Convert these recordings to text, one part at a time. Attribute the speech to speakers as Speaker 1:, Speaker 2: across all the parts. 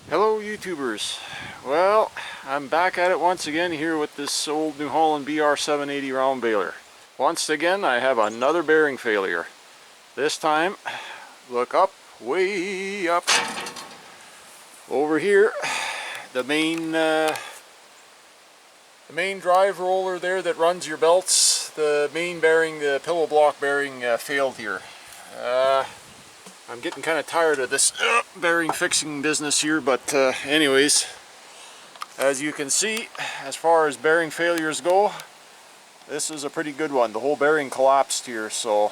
Speaker 1: Hello YouTubers. Well, I'm back at it once again here with this old New Holland BR780 round baler. Once again I have another bearing failure. This time, look up, way up. Over here, the main drive roller there that runs your belts, the main bearing, the pillow block bearing failed here. I'm getting kind of tired of this bearing fixing business here, but anyways, as you can see, as far as bearing failures go, this is a pretty good one. The whole bearing collapsed here, so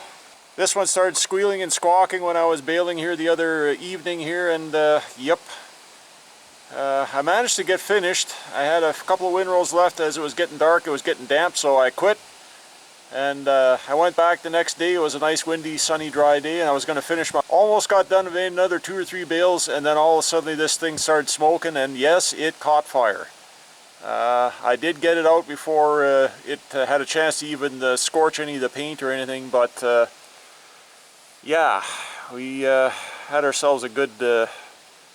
Speaker 1: this one started squealing and squawking when I was baling here the other evening here, and yep, I managed to get finished. I had a couple of windrows left. As it was getting dark, it was getting damp, so I quit. And I went back the next day. It was a nice windy, sunny, dry day, and I was going to finish my... Almost got done with another 2 or 3 bales, and then all of a sudden this thing started smoking, and yes, it caught fire. I did get it out before it had a chance to even scorch any of the paint or anything, but yeah, we had ourselves a good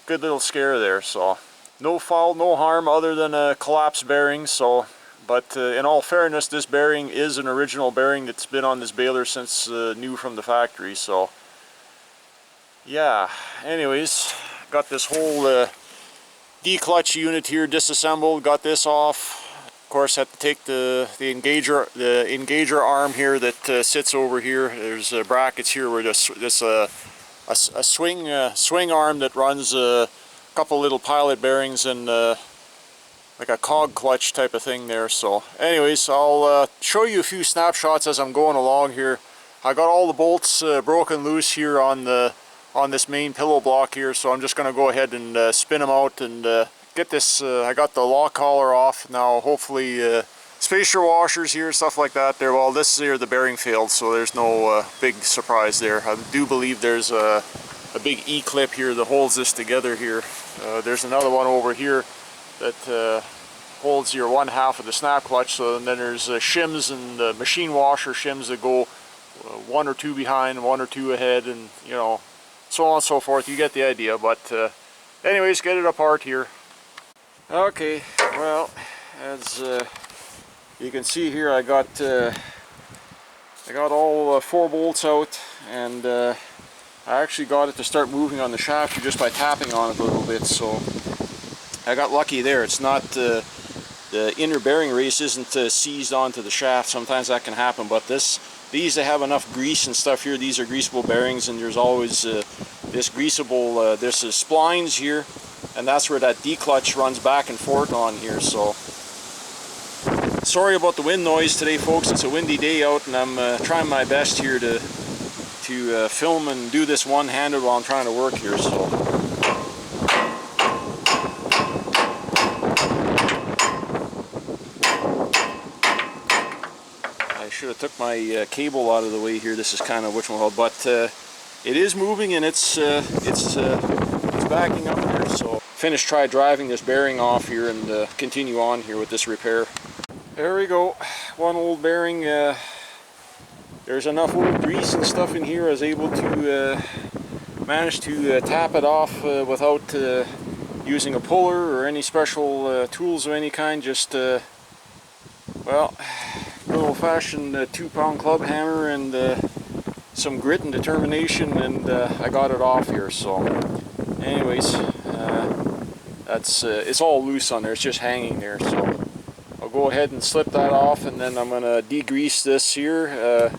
Speaker 1: little scare there. So no foul, no harm other than a collapsed bearing. So. But in all fairness, this bearing is an original bearing that's been on this baler since new from the factory. So yeah, anyways, got this whole D-clutch unit here disassembled, got this off. Of course, had to take the engager arm here that sits over here. There's brackets here where this a swing arm that runs a couple little pilot bearings and like a cog clutch type of thing there. So anyways, I'll show you a few snapshots as I'm going along here. I got all the bolts broken loose here on this main pillow block here, so I'm just going to go ahead and spin them out and get this. I got the lock collar off now. Hopefully spacer washers here, stuff like that there. Well, this here, the bearing failed, so there's no big surprise there. I do believe there's a big E-clip here that holds this together here. There's another one over here that holds your one half of the snap clutch. So and then there's shims and machine washer shims that go 1 or 2 behind, 1 or 2 ahead, and you know, so on and so forth. You get the idea. But anyways, get it apart here. Okay, well, as you can see here, I got all 4 bolts out, and I actually got it to start moving on the shaft here just by tapping on it a little bit. So I got lucky there. It's not the inner bearing race isn't seized onto the shaft. Sometimes that can happen, but these they have enough grease and stuff here. These are greasable bearings, and there's always this greasable there's splines here, and that's where that D-clutch runs back and forth on here. So sorry about the wind noise today, folks. It's a windy day out, and I'm trying my best here to film and do this one-handed while I'm trying to work here. So should have took my cable out of the way here. This is kind of whatchamacallit, but it is moving, and it's backing up here. So try driving this bearing off here and continue on here with this repair. There we go, one old bearing. There's enough old grease and stuff in here. I was able to manage to tap it off without using a puller or any special tools of any kind. Just well, good old-fashioned 2-pound club hammer and some grit and determination, and I got it off here. So anyways, that's it's all loose on there. It's just hanging there. So I'll go ahead and slip that off, and then I'm going to degrease this here,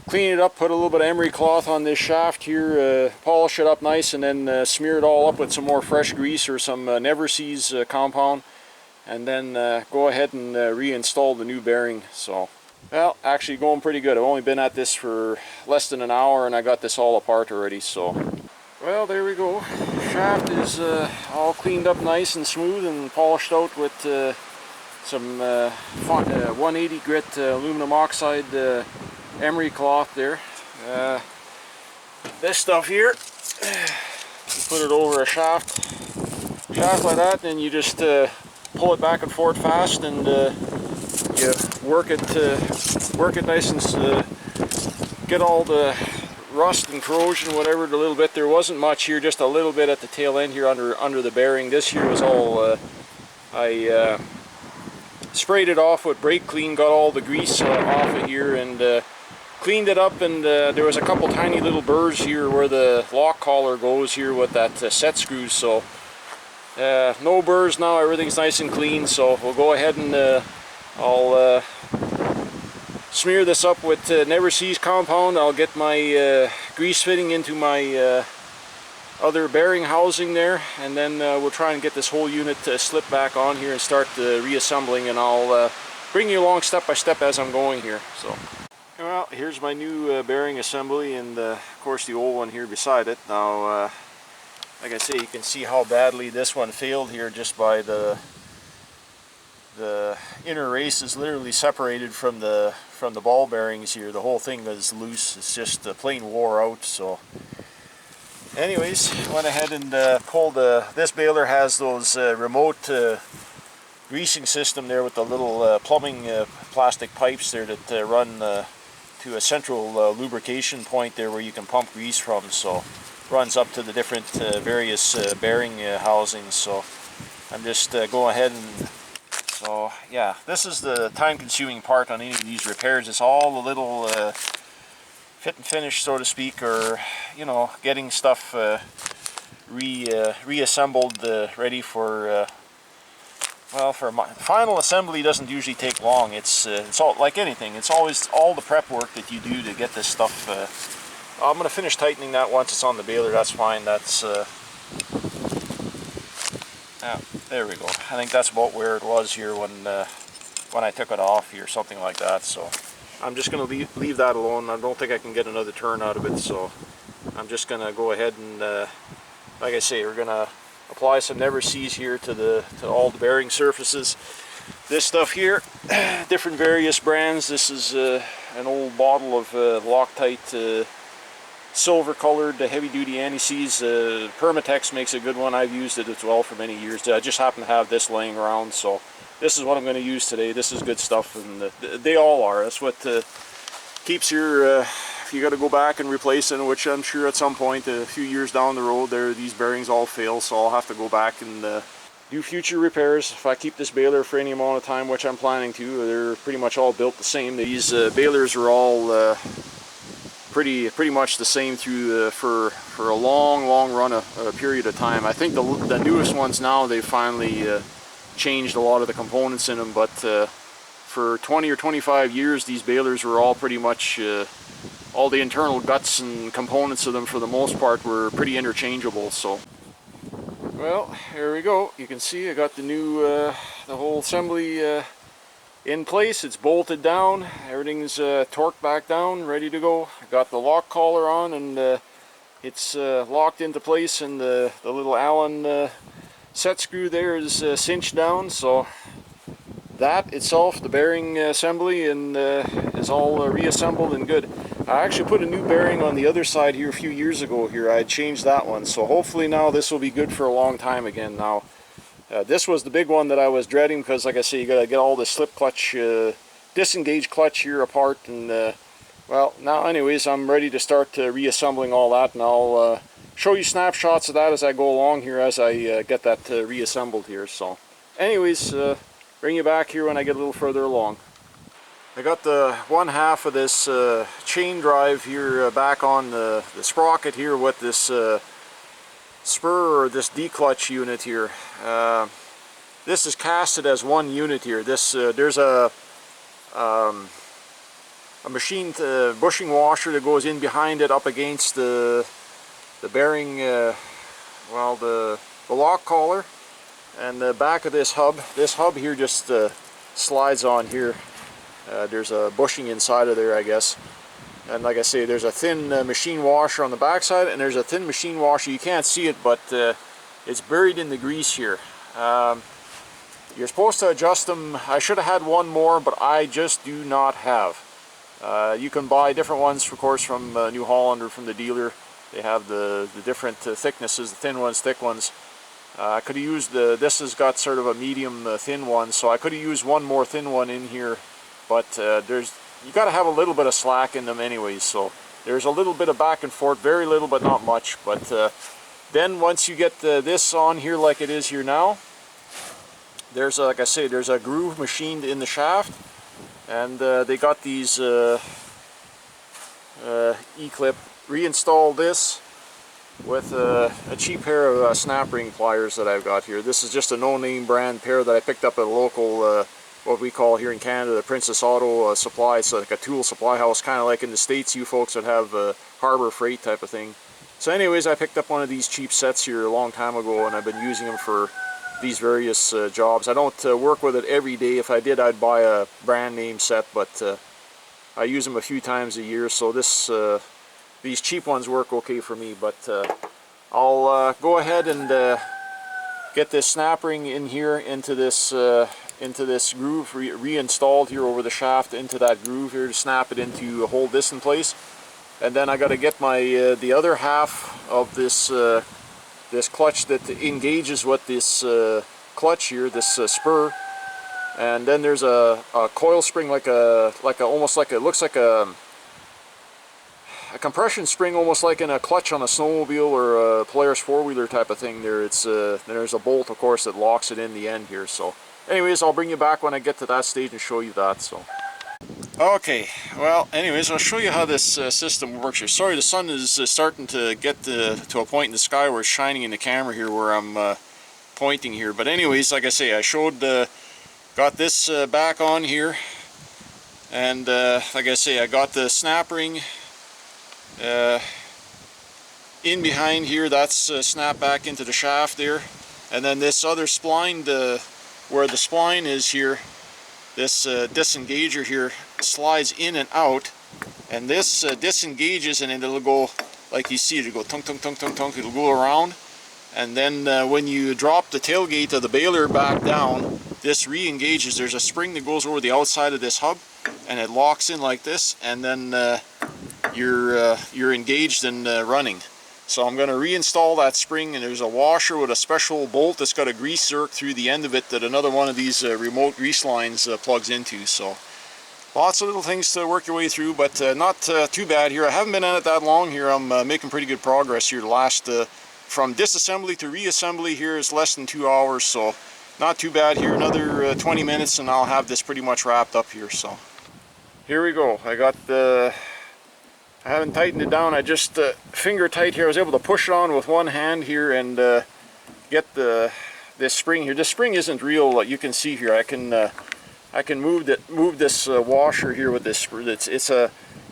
Speaker 1: clean it up, put a little bit of emery cloth on this shaft here, polish it up nice, and then smear it all up with some more fresh grease or some Never Seas compound, and then go ahead and reinstall the new bearing. So, well, actually going pretty good. I've only been at this for less than an hour, and I got this all apart already. So, well, there we go. Shaft is all cleaned up nice and smooth and polished out with some 180 grit aluminum oxide emery cloth there. This stuff here, you put it over a shaft like that, and you just pull it back and forth fast, and you work it nice and get all the rust and corrosion, whatever, a little bit. There wasn't much here, just a little bit at the tail end here under the bearing. This here was all, I sprayed it off with brake clean, got all the grease off of here, and cleaned it up, and there was a couple tiny little burrs here where the lock collar goes here with that set screw, so no burrs now, everything's nice and clean. So we'll go ahead and I'll smear this up with Never Cease compound. I'll get my grease fitting into my other bearing housing there, and then we'll try and get this whole unit slipped back on here and start reassembling, and I'll bring you along step by step as I'm going here. So, well, here's my new bearing assembly, and of course the old one here beside it. Now, like I say, you can see how badly this one failed here, just by the inner race is literally separated from the ball bearings here. The whole thing is loose. It's just plain wore out. So anyways, went ahead and pulled this baler has those remote greasing system there with the little plumbing plastic pipes there that run to a central lubrication point there where you can pump grease from. So runs up to the different various bearing housings. So I'm just going ahead and, so yeah, this is the time-consuming part on any of these repairs. It's all the little fit and finish, so to speak, or you know, getting stuff reassembled, ready for well, for final assembly doesn't usually take long. It's all like anything. It's always all the prep work that you do to get this stuff. I'm going to finish tightening that once it's on the baler. That's fine. That's yeah, there we go. I think that's about where it was here when I took it off here, something like that. So I'm just going to leave that alone. I don't think I can get another turn out of it, so I'm just going to go ahead and like I say, we're going to apply some Never Cease here to all the bearing surfaces. This stuff here, different various brands. This is an old bottle of Loctite silver colored heavy duty anti-seize. Permatex makes a good one. I've used it as well for many years. I just happen to have this laying around, so this is what I'm going to use today. This is good stuff, and they all are. That's what keeps your if you got to go back and replace it, which I'm sure at some point a few years down the road these bearings all fail, so I'll have to go back and do future repairs. If I keep this baler for any amount of time, which I'm planning to, they're pretty much all built the same. These balers are all pretty much the same through for a long run, a period of time. I think the newest ones now, they've finally changed a lot of the components in them, but for 20 or 25 years these balers were all pretty much all the internal guts and components of them for the most part were pretty interchangeable. So well, here we go. You can see I got the new the whole assembly in place. It's bolted down, everything's torqued back down, ready to go. I got the lock collar on, and it's locked into place, and the little Allen set screw there is cinched down. So that itself, the bearing assembly, and is all reassembled and good. I actually put a new bearing on the other side here a few years ago here. I changed that one, so hopefully now this will be good for a long time again. Now this was the big one that I was dreading, because like I say, you gotta get all the slip clutch, disengaged clutch here apart, and well, now anyways, I'm ready to start reassembling all that, and I'll show you snapshots of that as I go along here, as I get that reassembled here. So anyways, bring you back here when I get a little further along. I got the one half of this chain drive here back on the sprocket here with this spur, or this D-clutch unit here. This is casted as one unit here. This there's a machined bushing washer that goes in behind it up against the bearing, well, the lock collar, and the back of this hub. This hub here just slides on here. There's a bushing inside of there, I guess. And like I say, there's a thin machine washer on the back side, and there's a thin machine washer. You can't see it, but it's buried in the grease here. You're supposed to adjust them. I should have had one more, but I just do not have. You can buy different ones, of course, from New Holland or from the dealer. They have the different thicknesses, the thin ones, thick ones. I could have used this has got sort of a medium thin one, so I could have used one more thin one in here. But you got to have a little bit of slack in them anyways, so There's a little bit of back and forth, very little but not much. But then once you get this on here like it is here now, there's like I say, there's a groove machined in the shaft, and they got these E-clip. Reinstalled this with a cheap pair of snap ring pliers that I've got here. This is just a no-name brand pair that I picked up at a local, what we call here in Canada, the Princess Auto Supply. It's like a tool supply house, kind of like in the States, you folks that have Harbor Freight type of thing. So anyways, I picked up one of these cheap sets here a long time ago, and I've been using them for these various jobs. I don't work with it every day. If I did, I'd buy a brand name set, but I use them a few times a year, so these cheap ones work okay for me. But I'll go ahead and get this snap ring in here into this groove, reinstalled here over the shaft into that groove here to snap it into, hold this in place. And then I got to get my the other half of this this clutch that engages with this clutch here, this spur. And then there's a coil spring, like almost like, it looks like a compression spring, almost like in a clutch on a snowmobile or a Polaris four-wheeler type of thing there. It's there's a bolt, of course, that locks it in the end here. So anyways, I'll bring you back when I get to that stage and show you that. So okay, well, anyways, I'll show you how this system works here. Sorry, the sun is starting to get to a point in the sky where it's shining in the camera here where I'm pointing here. But anyways, like I say, I showed got this back on here, and like I say, I got the snap ring in behind here. That's snapped back into the shaft there, and then this other spline, where the spline is here, this disengager here slides in and out, and this disengages, and it'll go, like you see, it'll go tunk tunk tunk tunk tunk, it'll go around, and then when you drop the tailgate of the baler back down, this re-engages. There's a spring that goes over the outside of this hub, and it locks in like this, and then you're engaged and running. So I'm going to reinstall that spring, and there's a washer with a special bolt that's got a grease zerk through the end of it that another one of these remote grease lines plugs into. So lots of little things to work your way through, but not too bad here. I haven't been at it that long here. I'm making pretty good progress here. The last from disassembly to reassembly here is less than 2 hours, so not too bad here. Another 20 minutes and I'll have this pretty much wrapped up here. So here we go. I got I haven't tightened it down. I just finger tight here. I was able to push it on with one hand here and get this spring here. This spring isn't real. You can see here. I can move this washer here with this. It's a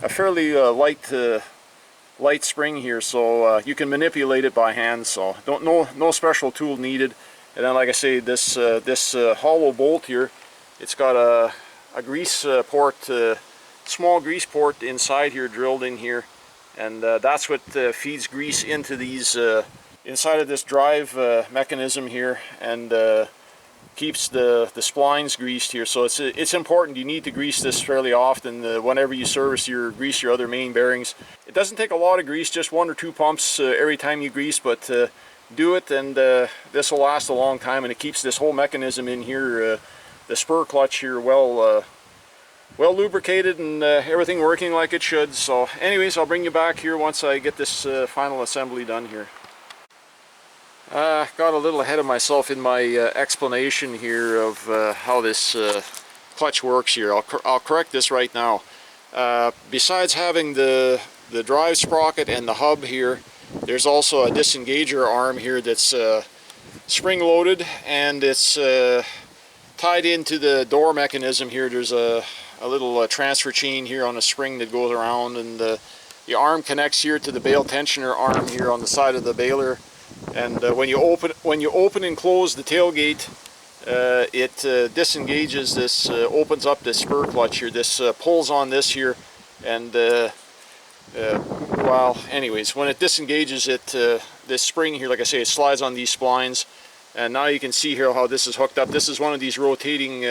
Speaker 1: fairly light spring here, so you can manipulate it by hand. So no special tool needed. And then, like I say, this hollow bolt here, it's got a grease port, small grease port inside here, drilled in here, and that's what feeds grease into these inside of this drive mechanism here, and keeps the splines greased here. So it's important. You need to grease this fairly often whenever you grease your other main bearings. It doesn't take a lot of grease, just 1 or 2 pumps every time you grease, but do it, and this will last a long time, and it keeps this whole mechanism in here, the spur clutch here, well lubricated, and everything working like it should. So anyways, I'll bring you back here once I get this final assembly done here. Got a little ahead of myself in my explanation here of how this clutch works here. I'll correct this right now. Besides having the drive sprocket and the hub here, there's also a disengager arm here that's spring loaded, and it's tied into the door mechanism here. There's a little transfer chain here on a spring that goes around, and the arm connects here to the bale tensioner arm here on the side of the baler. And when you open and close the tailgate, it disengages this, opens up this spur clutch here. This pulls on this here, and well, anyways, when it disengages it, this spring here, like I say, it slides on these splines, and now you can see here how this is hooked up. This is one of these rotating,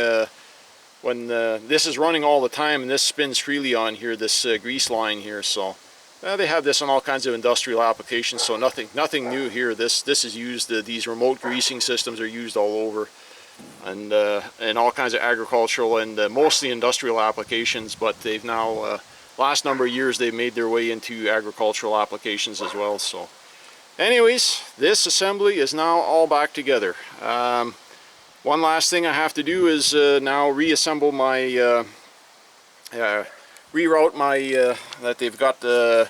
Speaker 1: when this is running all the time, and this spins freely on here, this grease line here. So they have this on all kinds of industrial applications, so nothing new here. This is used, these remote greasing systems are used all over, and all kinds of agricultural and mostly industrial applications, but they've now last number of years they've made their way into agricultural applications as well. So anyways, this assembly is now all back together. One last thing I have to do is now reassemble my reroute my that they've got the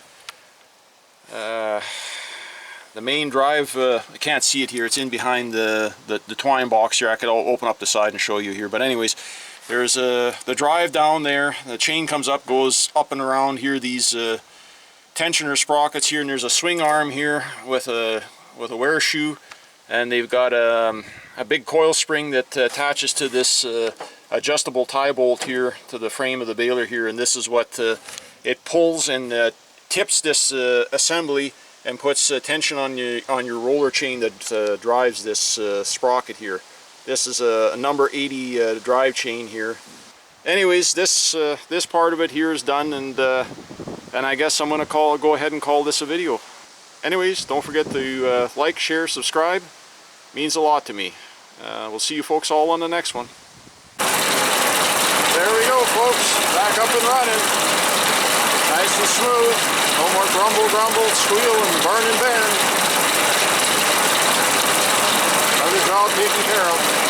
Speaker 1: main drive. I can't see it here, it's in behind the twine box here. I could open up the side and show you here, but anyways, there's the drive down there. The chain comes up, goes up and around here, these tensioner sprockets here, and there's a swing arm here with a wear shoe, and they've got a big coil spring that attaches to this adjustable tie bolt here to the frame of the baler here, and this is what it pulls and tips this assembly and puts tension on your roller chain that drives this sprocket here. This is a number 80 drive chain here. Anyways, this part of it here is done, and I guess I'm gonna go ahead and call this a video. Anyways, don't forget to like, share, subscribe. Means a lot to me. We'll see you folks all on the next one. There we go, folks. Back up and running. Nice and smooth. No more grumble, squeal, and burn and bend. Another job taken care of.